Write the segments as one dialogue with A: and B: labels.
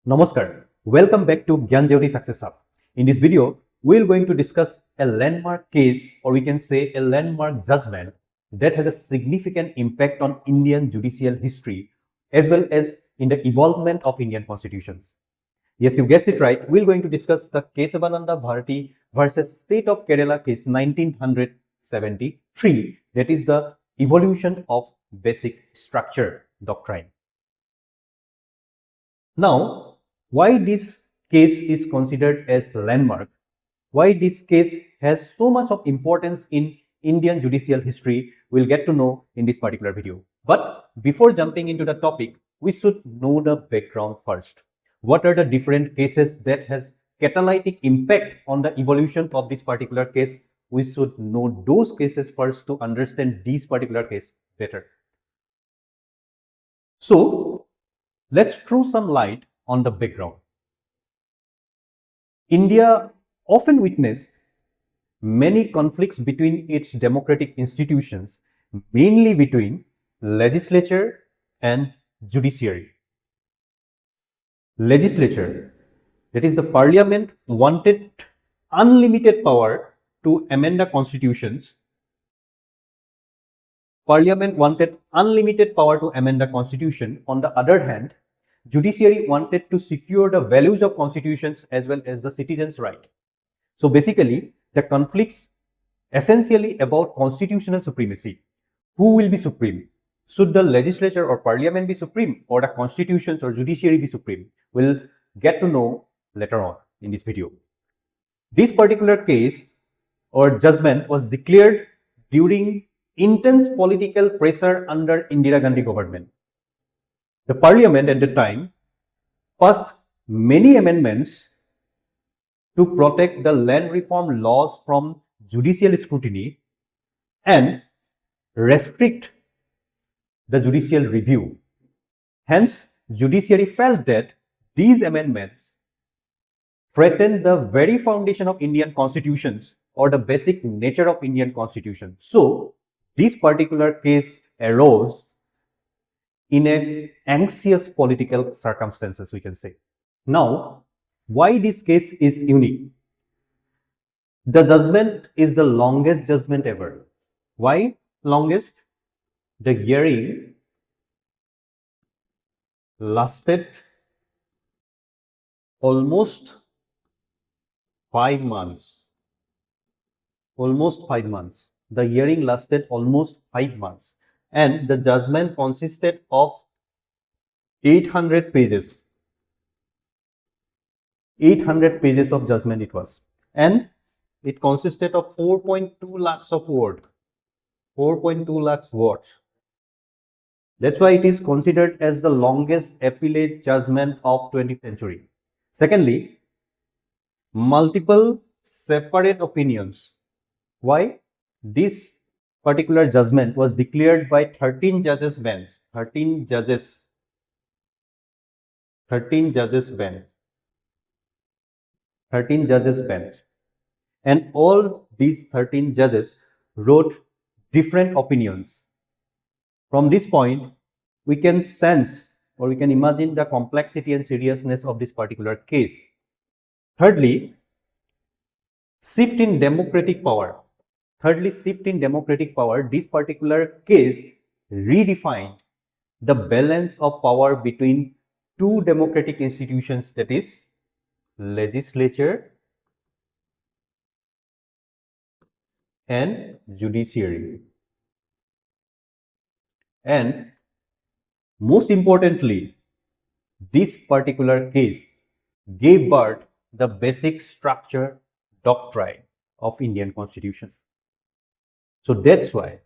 A: Namaskar. Welcome back to Gyan Jyoti Success Hub. In this video, we are going to discuss a landmark case, or we can say a landmark judgment that has a significant impact on Indian judicial history as well as in the evolvement of Indian constitutions. Yes, you guessed it right. We're going to discuss the Kesavananda Bharati versus State of Kerala case 1973, that is the evolution of basic structure doctrine. Now, why this case is considered as landmark, why this case has so much of importance in Indian judicial history, we'll get to know in this particular video. But before jumping into the topic, we should know the background first. What are the different cases that has catalytic impact on the evolution of this particular case? We should know those cases first to understand this particular case better. So, let's throw some light on the background. India often witnessed many conflicts between its democratic institutions, mainly between legislature and judiciary. Legislature, that is the parliament, wanted unlimited power to amend the constitutions. Parliament wanted unlimited power to amend the constitution. On the other hand, judiciary wanted to secure the values of constitutions as well as the citizens' right. So basically, the conflicts essentially about constitutional supremacy. Who will be supreme? Should the legislature or parliament be supreme, or the constitutions or judiciary be supreme? We'll get to know later on in this video. This particular case or judgment was declared during intense political pressure under Indira Gandhi government. The parliament at the time passed many amendments to protect the land reform laws from judicial scrutiny and restrict the judicial review. Hence, judiciary felt that these amendments threatened the very foundation of Indian constitutions or the basic nature of Indian constitution. So, this particular case arose in an anxious political circumstances, we can say. Now, why this case is unique? The judgment is the longest judgment ever. Why longest? The hearing lasted almost 5 months. Almost 5 months. The hearing lasted almost 5 months. And the judgment consisted of 800 pages. 800 pages of judgment it was. And it consisted of 4.2 lakhs of words. 4.2 lakhs words. That's why it is considered as the longest appellate judgment of 20th century. Secondly, multiple separate opinions. Why? This particular judgment was declared by 13 judges bench. 13 judges bench. 13 judges bench. And all these 13 judges wrote different opinions. From this point, we can sense or we can imagine the complexity and seriousness of this particular case. Thirdly, shift in democratic power. This particular case redefined the balance of power between two democratic institutions, that is, legislature and judiciary. And most importantly, this particular case gave birth the basic structure doctrine of Indian Constitution. So that's why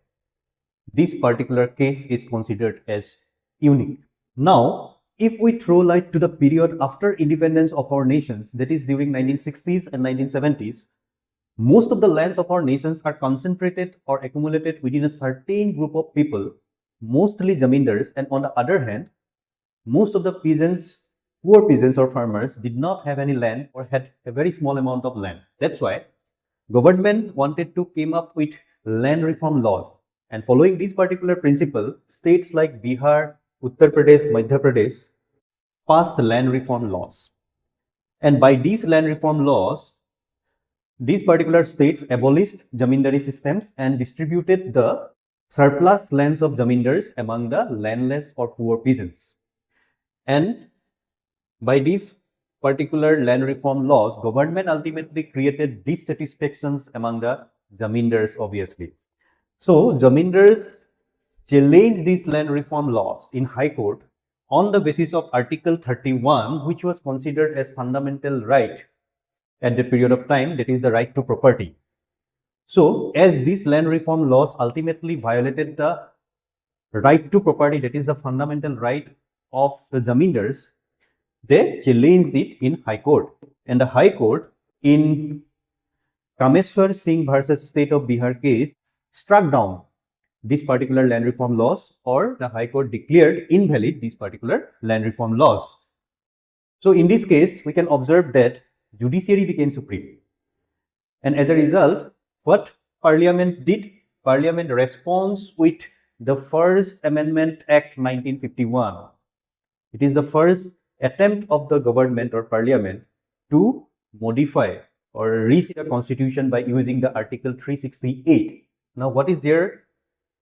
A: this particular case is considered as unique. Now, if we throw light to the period after independence of our nations, that is during 1960s and 1970s, most of the lands of our nations are concentrated or accumulated within a certain group of people, mostly zamindars, and on the other hand, most of the peasants, poor peasants or farmers, did not have any land or had a very small amount of land. That's why government wanted to come up with land reform laws, and following this particular principle, states like Bihar, Uttar Pradesh, Madhya Pradesh passed land reform laws. And by these land reform laws, these particular states abolished zamindari systems and distributed the surplus lands of zamindars among the landless or poor peasants. And by these particular land reform laws, government ultimately created dissatisfactions among the zamindars, obviously. So, zamindars challenged these land reform laws in High Court on the basis of Article 31, which was considered as fundamental right at that period of time, that is the right to property. So, as these land reform laws ultimately violated the right to property, that is the fundamental right of the zamindars, they challenged it in High Court. And the High Court in Kameswar Singh versus State of Bihar case struck down these particular land reform laws, or the High Court declared invalid these particular land reform laws. So in this case, we can observe that judiciary became supreme. And as a result, what Parliament did? Parliament responds with the First Amendment Act 1951. It is the first attempt of the government or Parliament to modify or restate the constitution by using the Article 368. Now, what is there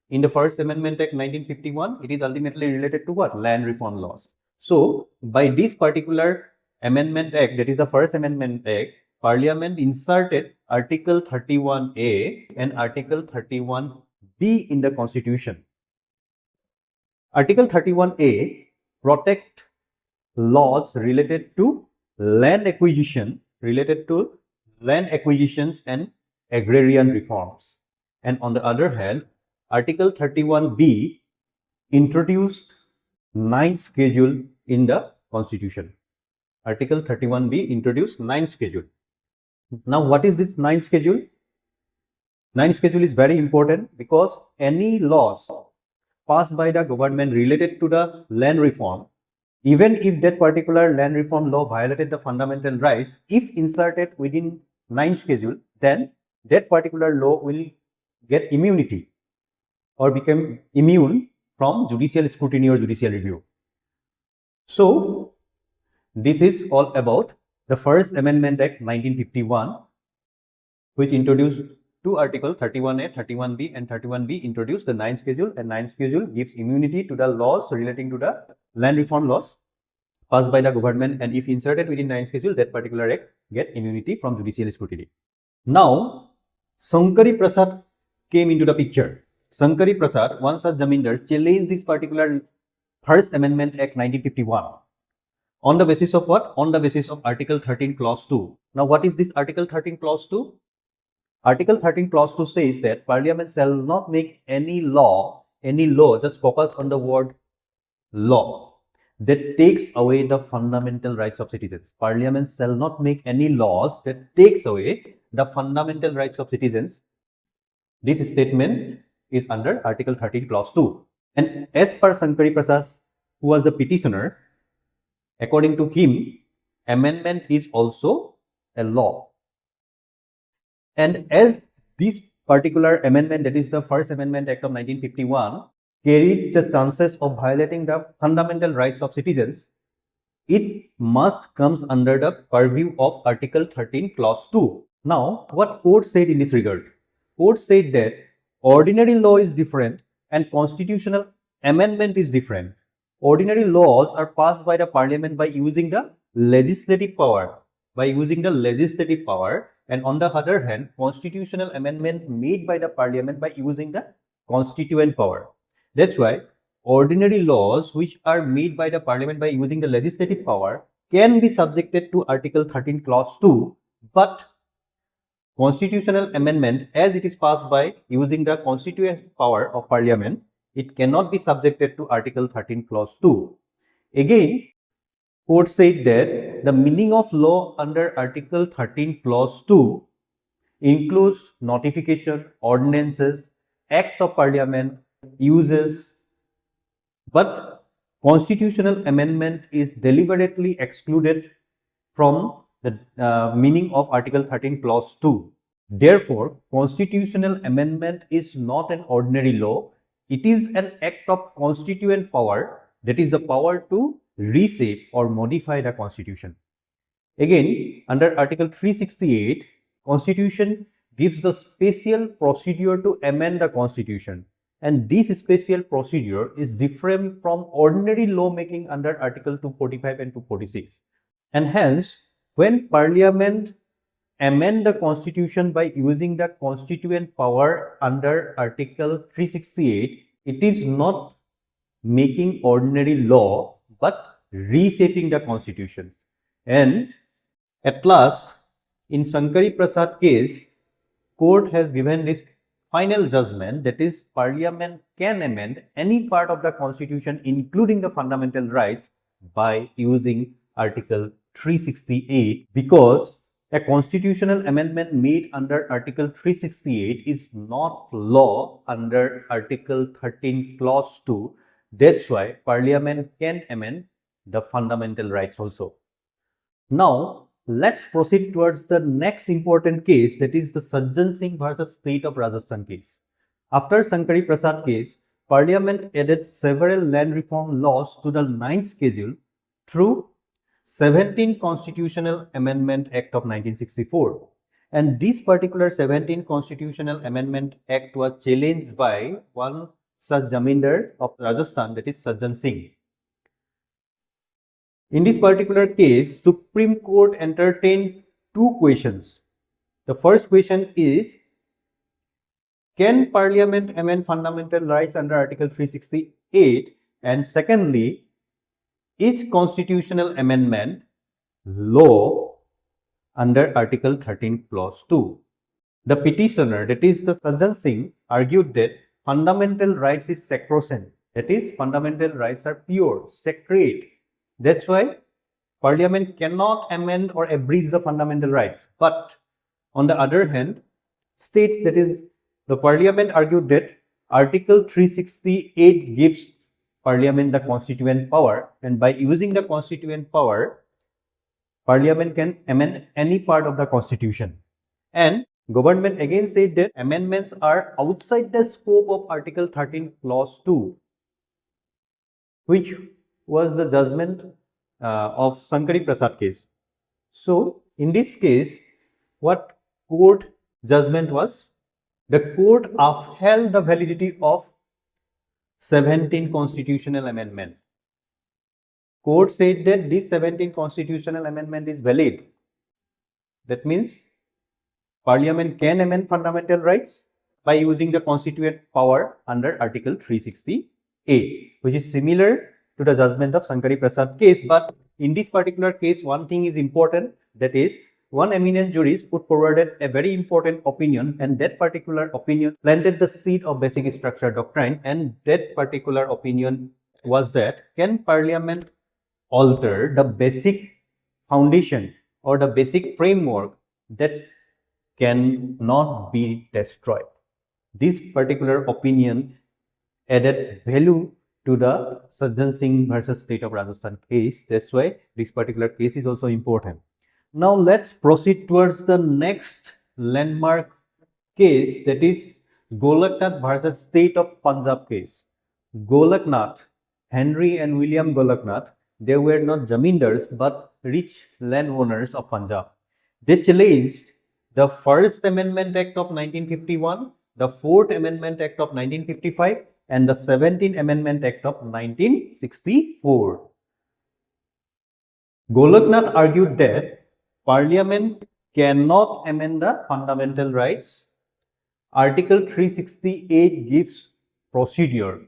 A: in the First Amendment Act 1951? It is ultimately related to what? Land reform laws. So, by this particular Amendment Act, that is the First Amendment Act, Parliament inserted Article 31A and Article 31B in the Constitution. Article 31A protect laws related to land acquisitions and agrarian reforms. And on the other hand, Article 31B introduced 9th schedule in the Constitution. Article 31B introduced 9th schedule. Now, what is this 9th schedule? 9th schedule is very important because any laws passed by the government related to the land reform, even if that particular land reform law violated the fundamental rights, if inserted within 9th schedule, then that particular law will get immunity or become immune from judicial scrutiny or judicial review. So, this is all about the First Amendment Act 1951, which introduced two articles, 31A, 31B, and 31B introduced the 9th schedule, and 9th schedule gives immunity to the laws relating to the land reform laws passed by the government, and if inserted within 9th schedule, that particular act get immunity from judicial scrutiny. Now, Sankari Prasad came into the picture. Sankari Prasad, one such zamindar, challenged this particular First Amendment Act 1951. On the basis of what? On the basis of Article 13 Clause 2. Now, what is this Article 13 Clause 2? Article 13 Clause 2 says that Parliament shall not make any law, just focus on the word law, that takes away the fundamental rights of citizens. Parliament shall not make any laws that takes away the fundamental rights of citizens. This statement is under Article 13 Clause 2. And as per Sankari Prasad, who was the petitioner, according to him, amendment is also a law. And as this particular amendment, that is the First Amendment Act of 1951, carried the chances of violating the fundamental rights of citizens, it must comes under the purview of Article 13 Clause 2. Now, what court said in this regard? Court said that ordinary law is different and constitutional amendment is different. Ordinary laws are passed by the Parliament by using the legislative power, and on the other hand, constitutional amendment made by the Parliament by using the constituent power. That's why ordinary laws which are made by the Parliament by using the legislative power can be subjected to Article 13 Clause 2, but constitutional amendment, as it is passed by using the constituent power of Parliament, it cannot be subjected to Article 13 Clause 2. Again, court said that the meaning of law under Article 13 Clause 2 includes notification, ordinances, acts of Parliament, uses, but constitutional amendment is deliberately excluded from the meaning of Article 13 Clause 2. Therefore, constitutional amendment is not an ordinary law. It is an act of constituent power, that is the power to reshape or modify the constitution. Again, under Article 368, Constitution gives the special procedure to amend the Constitution, and this special procedure is different from ordinary lawmaking under Article 245 and 246. And hence, when Parliament amend the Constitution by using the constituent power under Article 368, it is not making ordinary law but reshaping the Constitution. And at last, in Shankari Prasad case, court has given this final judgment, that is, Parliament can amend any part of the Constitution including the fundamental rights by using Article 368, because a constitutional amendment made under Article 368 is not law under Article 13 Clause 2. That's why Parliament can amend the fundamental rights also. Now, let's proceed towards the next important case, that is the Sajjan Singh versus State of Rajasthan case. After Shankari Prasad case, Parliament added several land reform laws to the 9th schedule through 17th Constitutional Amendment Act of 1964. And this particular 17th Constitutional Amendment Act was challenged by one such Jamindar of Rajasthan, that is Sajjan Singh. In this particular case, Supreme Court entertained two questions. The first question is, can Parliament amend fundamental rights under Article 368? And secondly, is constitutional amendment law under Article 13 Clause 2? The petitioner, that is the Sajjan Singh, argued that fundamental rights is sacrosanct. That is, fundamental rights are pure, sacred. That's why Parliament cannot amend or abridge the fundamental rights. But on the other hand, states, that is, the Parliament argued that Article 368 gives Parliament the constituent power, and by using the constituent power, Parliament can amend any part of the Constitution. And government again said that amendments are outside the scope of Article 13 Clause 2, which was the judgment of Shankari Prasad case. So, in this case, what court judgment was? The court upheld the validity of 17th Constitutional Amendment. Court said that this 17th Constitutional Amendment is valid. That means Parliament can amend fundamental rights by using the constituent power under Article 368, which is similar to the judgment of Shankari Prasad case. But in this particular case, one thing is important, that is, one eminent jurist put forward a very important opinion, and that particular opinion planted the seed of Basic Structure Doctrine. And that particular opinion was that, can Parliament alter the basic foundation or the basic framework that cannot be destroyed? This particular opinion added value to the Sajjan Singh versus State of Rajasthan case. That's why this particular case is also important. Now let's proceed towards the next landmark case, that is Golaknath versus State of Punjab case. Golaknath, Henry and William Golaknath, they were not Jamindars but rich landowners of Punjab. They challenged the First Amendment Act of 1951, the Fourth Amendment Act of 1955, and the 17th Amendment Act of 1964. Golaknath argued that Parliament cannot amend the fundamental rights. Article 368 gives procedure,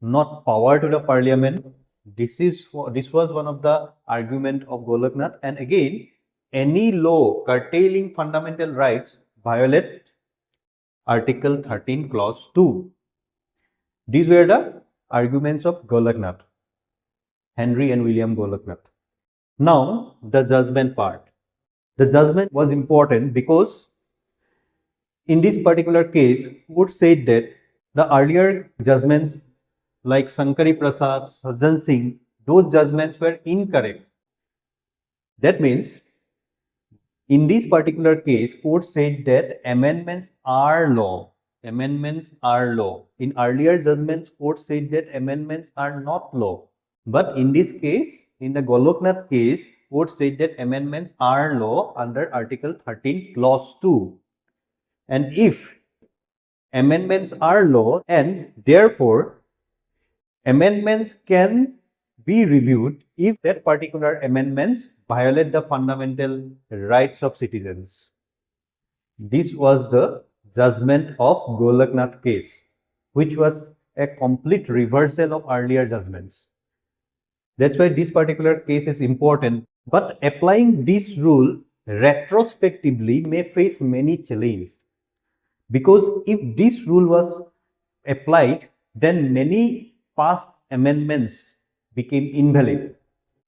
A: not power, to the Parliament. This was one of the argument of Golaknath. And again, any law curtailing fundamental rights violate Article 13 Clause 2. These were the arguments of Golaknath, Henry and William Golaknath. Now, the judgment part. The judgment was important because in this particular case, court said that the earlier judgments like Shankari Prasad, Sajjan Singh, those judgments were incorrect. That means, in this particular case, court said that amendments are law. Amendments are law. In earlier judgments, court said that amendments are not law. But in this case, in the Goloknath case, court said that amendments are law under Article 13, Clause 2. And if amendments are law and therefore amendments can be reviewed if that particular amendments violate the fundamental rights of citizens. This was the judgment of Goloknath case, which was a complete reversal of earlier judgments. That's why this particular case is important. But applying this rule retrospectively may face many challenges. Because if this rule was applied, then many past amendments became invalid,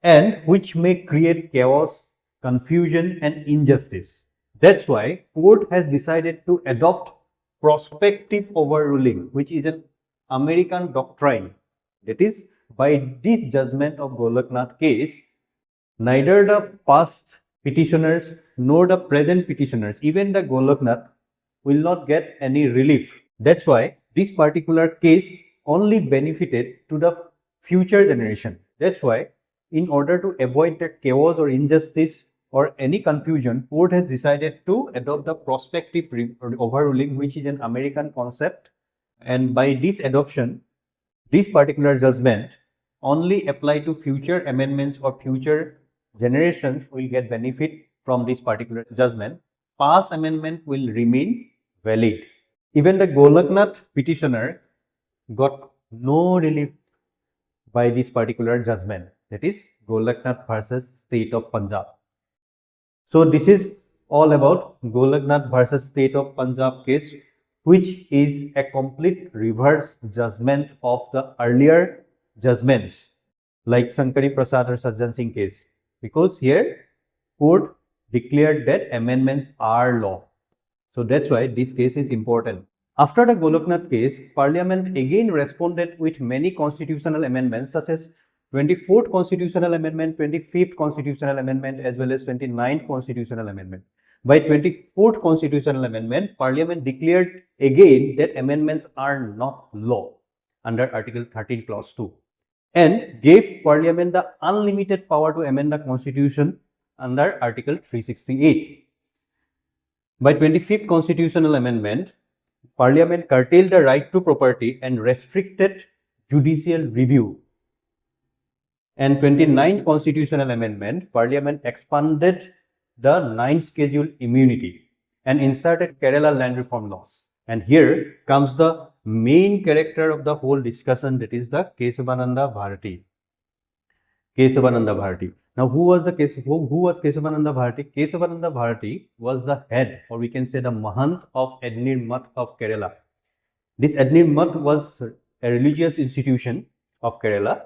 A: and which may create chaos, confusion, and injustice. That's why court has decided to adopt prospective overruling, which is an American doctrine. That is, by this judgment of Goloknath case, neither the past petitioners nor the present petitioners, even the Goloknath, will not get any relief. That's why this particular case only benefited to the future generation. That's why, in order to avoid the chaos or injustice or any confusion, court has decided to adopt the prospective overruling, which is an American concept. And by this adoption, this particular judgment only apply to future amendments or future generations will get benefit from this particular judgment. Past amendment will remain valid. Even the Goloknath petitioner got no relief by this particular judgment, that is Goloknath versus State of Punjab. So this is all about Goloknath versus State of Punjab case, which is a complete reverse judgment of the earlier judgments like Sankari Prasad or Sajjan Singh case, because here court declared that amendments are law. So that's why this case is important. After the Goloknath case, Parliament again responded with many constitutional amendments such as 24th Constitutional Amendment, 25th Constitutional Amendment, as well as 29th Constitutional Amendment. By 24th Constitutional Amendment, Parliament declared again that amendments are not law under Article 13, Clause 2, and gave Parliament the unlimited power to amend the Constitution under Article 368. By 25th Constitutional Amendment, Parliament curtailed the right to property and restricted judicial review. And 29th Constitutional Amendment, Parliament expanded the 9th Schedule immunity and inserted Kerala land reform laws. And here comes the main character of the whole discussion, that is the Kesavananda Bharati. Kesavananda Bharati. Now, who was Kesavananda Bharati? Kesavananda Bharati was the head, or we can say the Mahant of Adnir Math of Kerala. This Adnir Math was a religious institution of Kerala,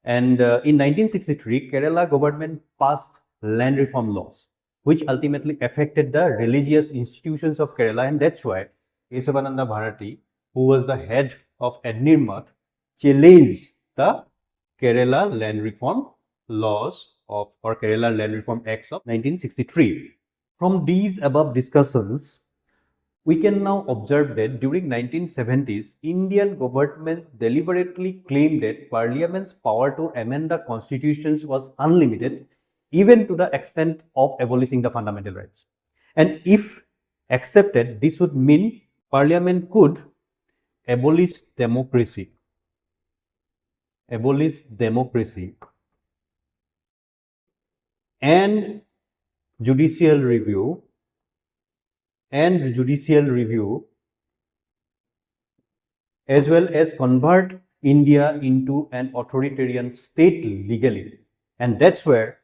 A: and in 1963, Kerala government passed land reform laws, which ultimately affected the religious institutions of Kerala, and that's why Kesavananda Bharati, who was the head of Adnir Math, challenged the Kerala land reform laws of or Kerala Land Reform Acts of 1963. From these above discussions, we can now observe that during 1970s, Indian government deliberately claimed that Parliament's power to amend the constitutions was unlimited, even to the extent of abolishing the fundamental rights. And if accepted, this would mean Parliament could abolish democracy and judicial review as well as convert India into an authoritarian state legally. And that's where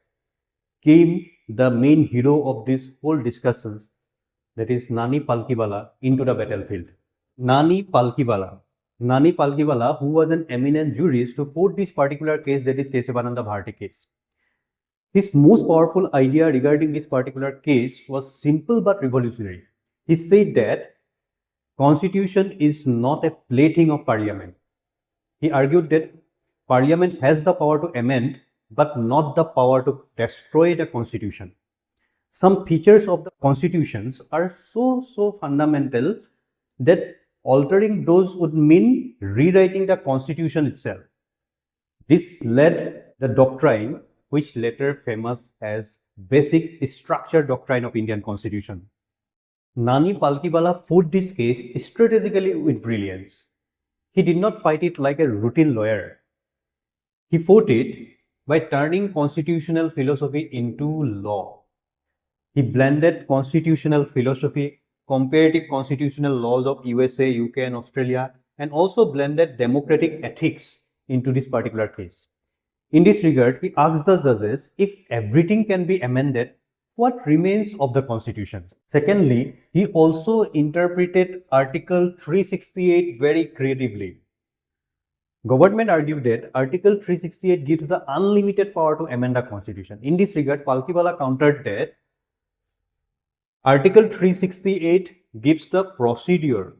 A: came the main hero of this whole discussions, that is Nani Palkhiwala, into the battlefield. Nani Palkhiwala, who was an eminent jurist to fought this particular case, that is Kesavananda Bharati case. His most powerful idea regarding this particular case was simple but revolutionary. He said that Constitution is not a plaything of Parliament. He argued that Parliament has the power to amend but not the power to destroy the Constitution. Some features of the constitutions are so fundamental that altering those would mean rewriting the Constitution itself. This led the doctrine which later famous as Basic Structure Doctrine of Indian Constitution. Nani Palkhiwala fought this case strategically with brilliance. He did not fight it like a routine lawyer. He fought it by turning constitutional philosophy into law. He blended constitutional philosophy, comparative constitutional laws of USA, UK and Australia, and also blended democratic ethics into this particular case. In this regard, he asked the judges if everything can be amended, what remains of the constitution? Secondly, he also interpreted Article 368 very creatively. Government argued that Article 368 gives the unlimited power to amend the constitution. In this regard, Palkhiwala countered that Article 368 gives the procedure,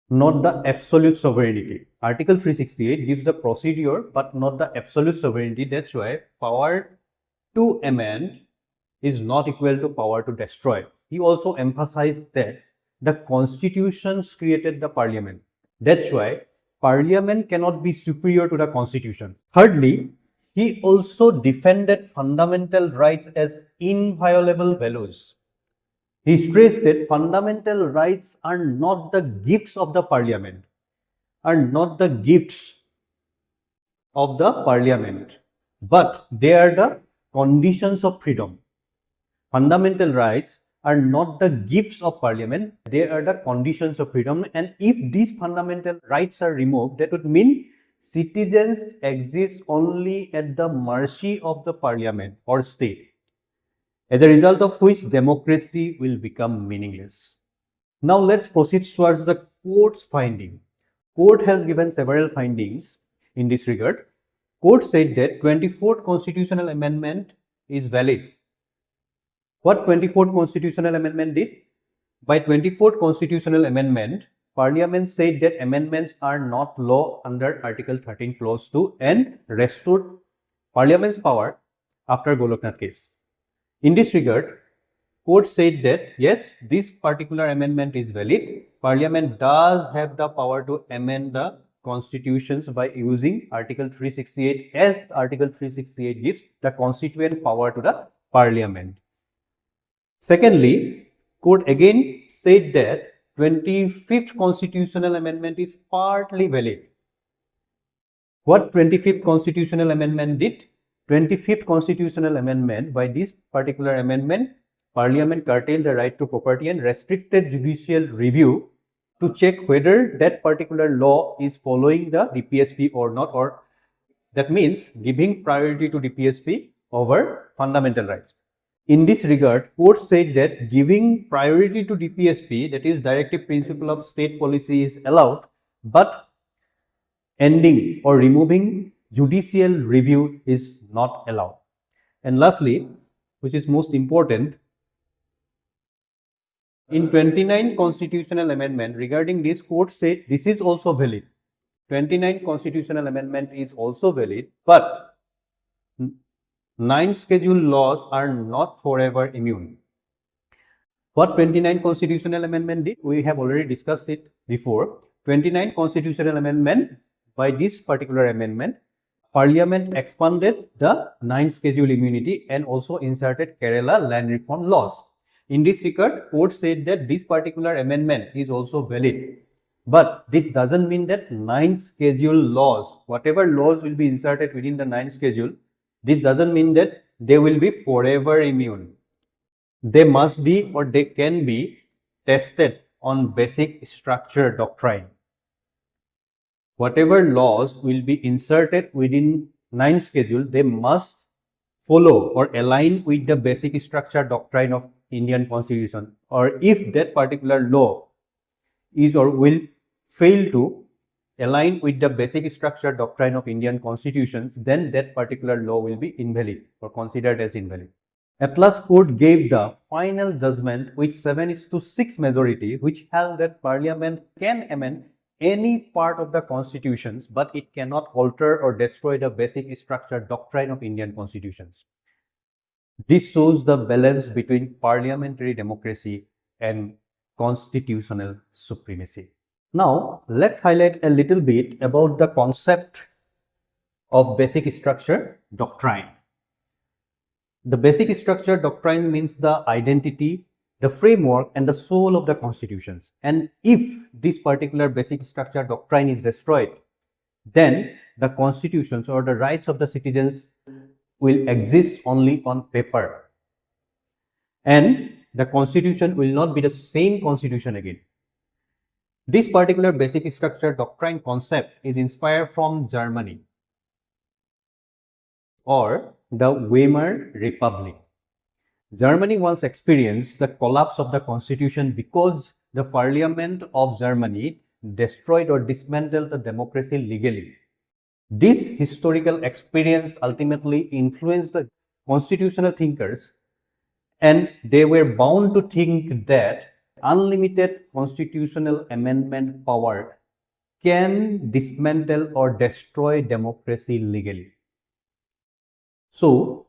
A: not the absolute sovereignty. Article 368 gives the procedure but not the absolute sovereignty. That's why power to amend is not equal to power to destroy. He also emphasized that the constitutions created the parliament. That's why parliament cannot be superior to the constitution. Thirdly, he also defended fundamental rights as inviolable values. He stressed that fundamental rights are not the gifts of the parliament, but they are the conditions of freedom. Fundamental rights are not the gifts of parliament, they are the conditions of freedom. And if these fundamental rights are removed, that would mean citizens exist only at the mercy of the parliament or state, as a result of which democracy will become meaningless. Now let's proceed towards the court's finding. Court has given several findings in this regard. Court said that 24th constitutional amendment is valid. What 24th constitutional amendment did? By 24th constitutional amendment, Parliament said that amendments are not law under Article 13 clause 2 and restored Parliament's power after Goloknath case. In this regard, court said that yes, this particular amendment is valid. Parliament does have the power to amend the constitutions by using Article 368, as Article 368 gives the constituent power to the Parliament. Secondly, court again said that 25th constitutional amendment is partly valid. What 25th constitutional amendment did? 25th constitutional amendment, by this particular amendment, Parliament curtailed the right to property and restricted judicial review to check whether that particular law is following the DPSP or not, or that means giving priority to DPSP over fundamental rights. In this regard, court said that giving priority to DPSP, that is directive principle of state policy, is allowed, but ending or removing judicial review is not allowed. And lastly, which is most important, in 29 constitutional amendment regarding this, court said this is also valid. 29 constitutional amendment is also valid, but 9 schedule laws are not forever immune. What 29 constitutional amendment did? We have already discussed it before. 29 constitutional amendment, by this particular amendment, Parliament expanded the 9 schedule immunity and also inserted Kerala land reform laws. In this regard, court said that this particular amendment is also valid. But this doesn't mean that 9 schedule laws, whatever laws will be inserted within the 9 schedule, this doesn't mean that they will be forever immune. They must be, or they can be, tested on basic structure doctrine. Whatever laws will be inserted within 9 schedule, they must follow or align with the basic structure doctrine of Indian Constitution. Or if that particular law is or will fail to align with the basic structure doctrine of Indian constitutions, then that particular law will be invalid or considered as invalid. At last, court gave the final judgment with 7:6 majority, which held that Parliament can amend any part of the constitutions, but it cannot alter or destroy the basic structure doctrine of Indian constitutions. This shows the balance between parliamentary democracy and constitutional supremacy. Now, let's highlight a little bit about the concept of Basic Structure Doctrine. The Basic Structure Doctrine means the identity, the framework, and the soul of the constitutions. And if this particular Basic Structure Doctrine is destroyed, then the constitutions or the rights of the citizens will exist only on paper. And the constitution will not be the same constitution again. This particular Basic Structure Doctrine concept is inspired from Germany or the Weimar Republic. Germany once experienced the collapse of the constitution because the parliament of Germany destroyed or dismantled the democracy legally. This historical experience ultimately influenced the constitutional thinkers, and they were bound to think that unlimited constitutional amendment power can dismantle or destroy democracy legally. So,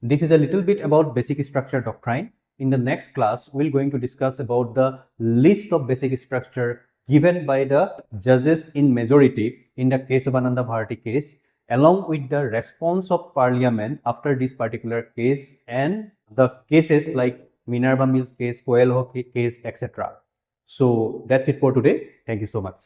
A: this is a little bit about Basic Structure Doctrine. In the next class, we're going to discuss about the list of basic structure given by the judges in majority in the Kesavananda Bharati case, along with the response of parliament after this particular case and the cases like Minerva Mills case, Coelho case, etc. So that's it for today. Thank you so much.